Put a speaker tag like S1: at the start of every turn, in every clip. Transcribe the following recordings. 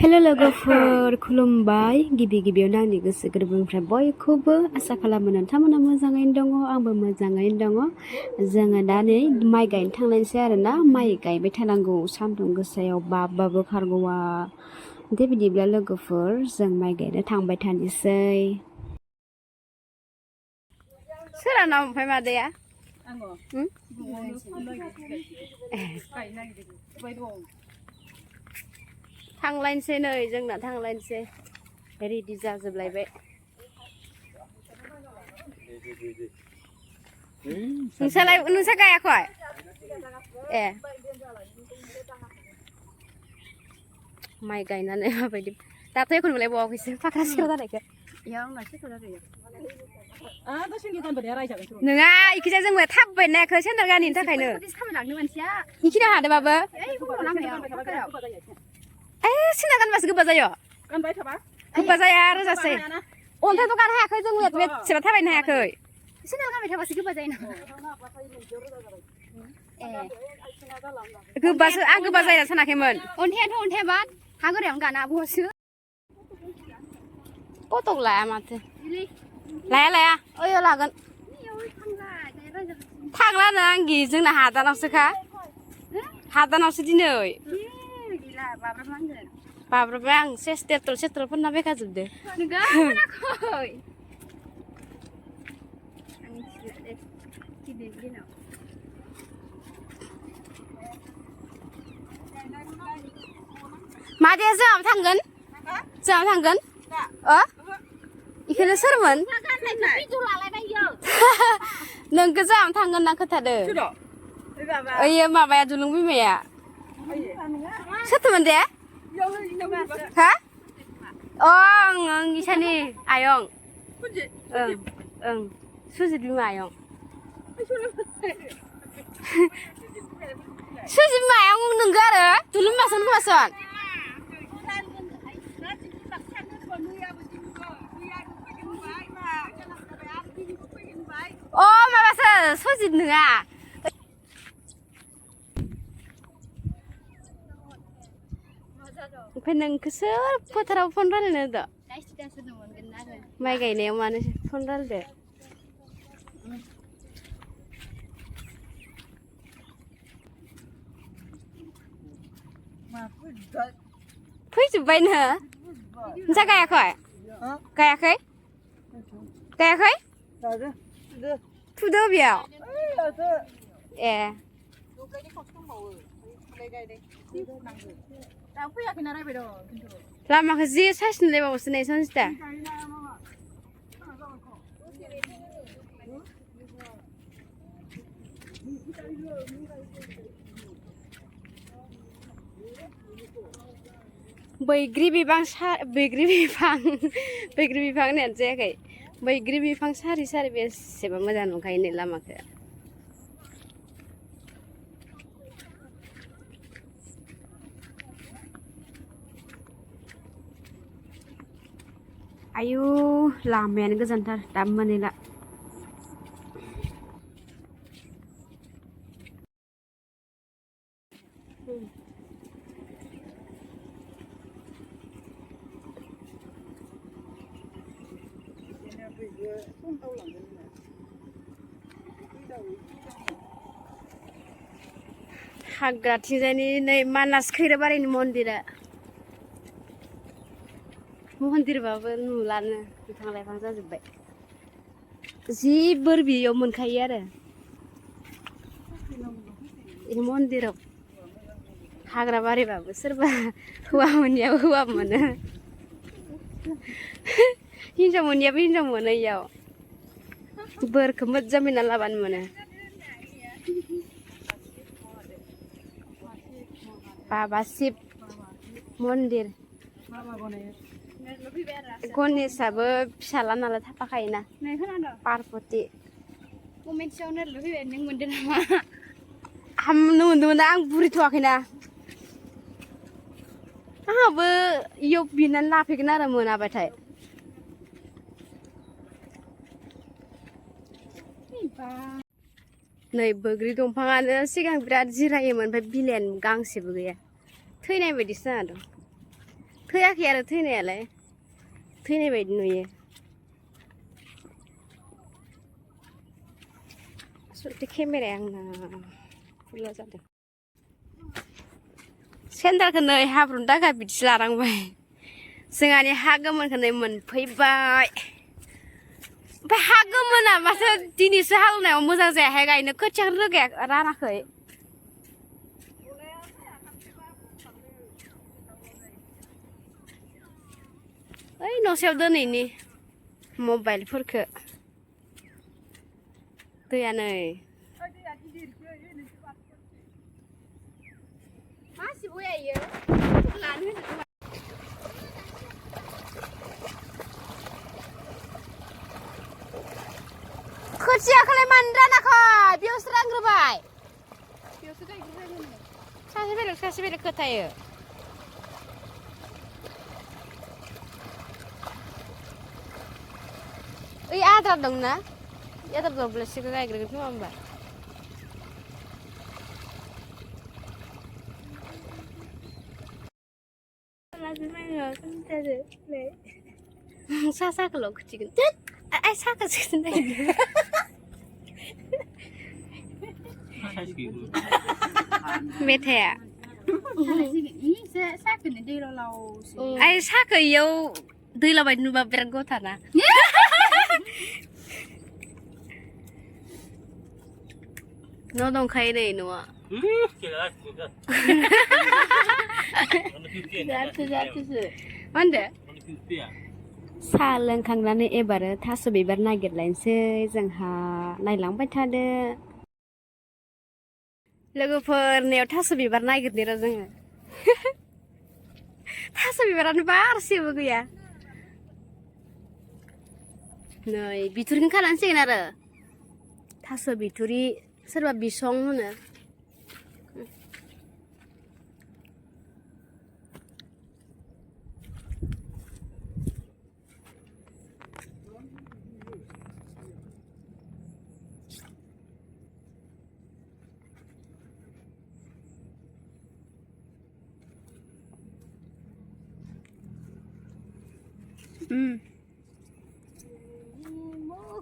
S1: Hello लोगोफोर खुलुमबाय गिबियावनो आंनि गोसो गोरबोनिफ्राय बयखौबो आसा खालामो नोंथांमोना मोजाङैनो दङ आंबो मोजाङैनो दङ जोङो दा नै माइ गायनो थांनायसै आरोना माइ गायबाय थानांगौ सान्दुं गोसायाव बाबबाबो खारगौआ दे बिदिब्ला लोगोफोर जों माइ गायनो थांबाय थानोसै सोरानाव ओमफ्राय मादैया थांलायनोसै नै जोंना थांलायनोसै रेडि जाजोबलायबाय नोंसा गायाखै ए माइ गायनानै माबायदि दाथ' एखन मोनलाय बावाखैसो फाख्रा सिख्रा जानायखौ नङा इखिजाय जोंबो थाबबाय नायाखै सेन्देल गानैनि थाखायनो इखिनो हादोंबाबो सेन्देल गानबासो गोबा जायो गोबा जाया रोजासै अन्थाइथ' गानो हायाखै जों बेसेबा थाबायनो हायाखै सेन्देल गानबाय थाबासो गोबा जायो गोबासो आं गोबा जाया सानाखैमोन अन्थाइबा हा गोरायावनो गाना बहसो पटक लाया माथो लाया ओयो लागोन थांलानो आंगि जोंना हादानावसोखा हादानावसो दिनै बाब्राबा आं सेस्ट्रेल फोनना बेखाजोबदो मादैया जोंहाबो थांगोन इखौनो सोरमोन नोंखौ जोंहाबो थांगोन ना खोथादो ओइयो माबाया दुलुं बिमाया सोरथोमोन दे हा ओं इसानि आयं ओं सुजित बिमा आयं सुजित बिमा आयं नोंगो आरो दुलुं बिमासो खोमासन माबासो सुजित नङा ओमफ्राय नोंखौ सोर फोथाराव फन रायलायनो माइ गायनायाव मानो फन रायलायदो फैजोब्बायनो नोंसा गायाखै थुदो बेयाव ए लामाखौ जि साइस नुलायबावोसो नै सनजिता बैग्रि बिफां होननायानो जायाखै बैग्रि बिफां सारि बेसेबा मोजां नुखायो नै लामाखौ आयु लामायानो गोजानथार दाबो मोनैला हाग्राथिंजायनि नै मानास खैराबारिनि मन्दिरबाबो नुलानो बिफां लाइफां जाजोब्बाय जि बोर बियाव मोनखायो आरो मन्दिराव हाग्रा बारिबाबो सोरबा हौवा मोनियाबो हौवा मोनो हिनजाव मोनियाबो हिनजाव मोनो इयाव बोरखौ मोजां बिना लाबानो मोनो बाबा शिब मन्दिर गणेशाबो फिसाला नालाय थाफाखायोना पार्बती कमेन्टसआवनो फैबाय नों मोनदों नामा हामनो मोनदोंमोन ना आं बुरिथ'वाखैना आंहाबो इयाव बिनानै लाफैगोन आरो मोनाबाथाय नै बैग्रि दंफाङानो सिगां बिराद जिरायोमोन ओमफ्राय बिलाइयानो गांसेबो गैया थैनाय बायदिसो जाना दं थैयाखै आरो थैनायालाय थैनाय बायदि नुयो आसलथे केमेराया आंना फुल जादों सेन्डालखौ नै हाब्रुनि थाखाय बिदिसो लानांबाय जोंहानि हा गोमोनखौ नै मोनफैबाय ओमफ्राय हा गोमोना माथो दिनैसो हालेवनायाव मोजां जायाहाय गायनो खोथियाखौनो रोगाया रानाखै ओइ न'सेयाव दोनैनि मबाइलफोरखौ दैया नै मासि बयायो लानो होनो खोथियाखौलाय मानो रानाखै बेयावसो रानग्रोबाय सासे बेलेग खोथायो ओइ आद्रा दंना आद्रा दंब्लासो गायग्रोगोन खोमा होमबा साखौल' खोथिगोन आइ साखौसो मेथाइया आइ साखौ इयाव दैलाव बायदि नुबा बिराद गथाना न' दंखायो नै न'आ मा होनदो साहा लोंखांनानै एबार थास' बिबार नागिरलायनोसै जोंहा नायलांबाय थादो लोगोफोरनियाव थास' बिबार नागिरदो र' जोङो थास' बिबारानो बारसेबो गैया नै बिथुरिखौनो खानांसिगोन आरो थास' बिथुरि सोरबा बिसं होनो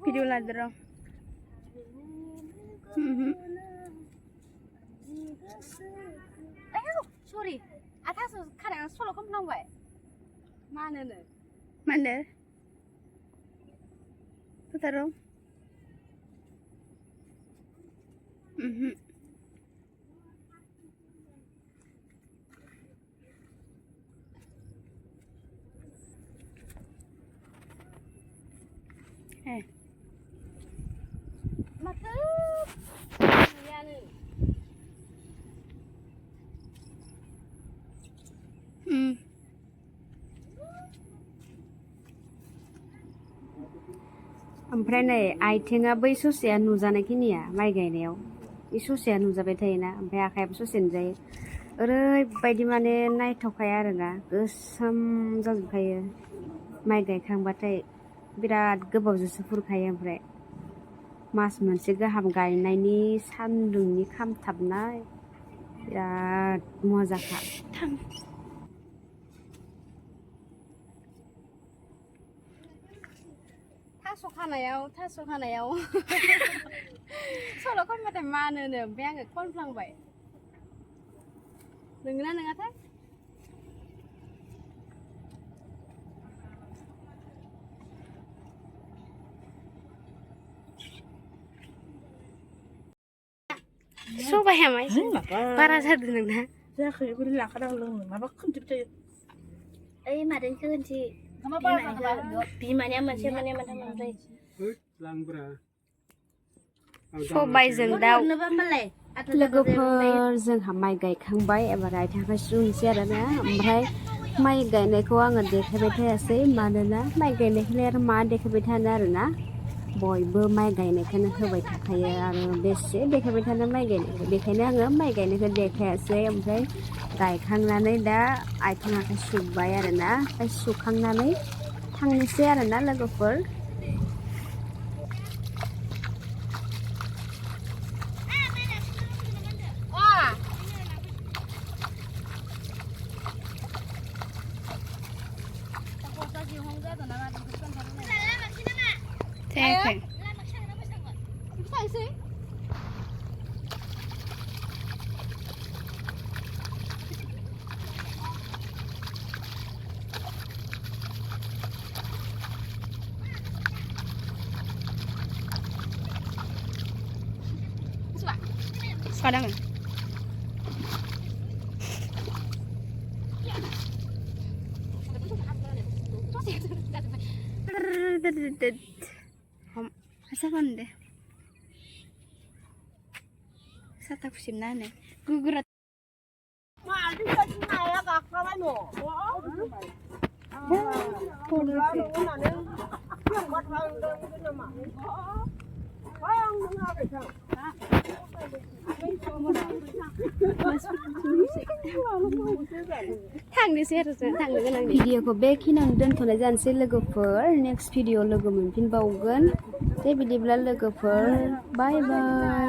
S1: भिडिअ लादो र' सरि थास' खानाया सल' खननांबाय मा होनो फोथाराव माथो गैयानो ओमफ्राय नै आइथिङा बै ससेया नुजानायखिनिया माइ गायनायाव बे ससेया नुजाबाय थायोना ओमफ्राय आखायाबो ससे नुजायो ओरैबायदि माने नायथावखाया आरोना गोसोम जाजोबखायो माइ गायखांबाथाय बिराद गोबावजोंसो फुरखायो ओमफ्राय मास मोनसे गाहाम गायनायनि सान्दुंनि खामथाबनाय बिराद मजाखा थास' खानायाव सल' खनबाथाय मानोनो ओमफ्राय आङो खनफ्लांबाय नोंगोना नोङाथाय सबाया मा एसे बारा जादों नोंना
S2: जायाखै बोरै लाखादां लोंनो माबा खोनजोब जायो
S1: ओइ मादैखौ होनसै बिमानिया मोनसे माने मोनथाम जायो सबायजों दाउ लोगोफोर जोंहा माइ गायखांबाय एबार आइथिंखौ सुनोसै आरोना ओमफ्राय माइ गायनायखौ आङो देखायबाय थायासै मानोना माइ गायनायखौलाय आरो मा देखायबाय थानो आरोना बयबो माइ गायनायखौनो होबाय थाखायो आरो बेसे देखायबाय थानो माइ गायनायखौ बेखायनो आङो माइ गायनायखौ देखायासै ओमफ्राय गायखांनानै दा आइथिं आखाइ सुबाय आरोना ओमफ्राय सुखांनानै थांनोसै आरोना लोगोफोर जायाखै Sekarang Asa konde? Sa tapusin na ne. Gugurat. Videoखौ बेखिनियावनो दोनथ'नाय जानोसै लोगोफोर नेक्स्ट भिडिअ लोगो मोनफिनबावगोन दे बिदिब्ला लोगोफोर बाय बाय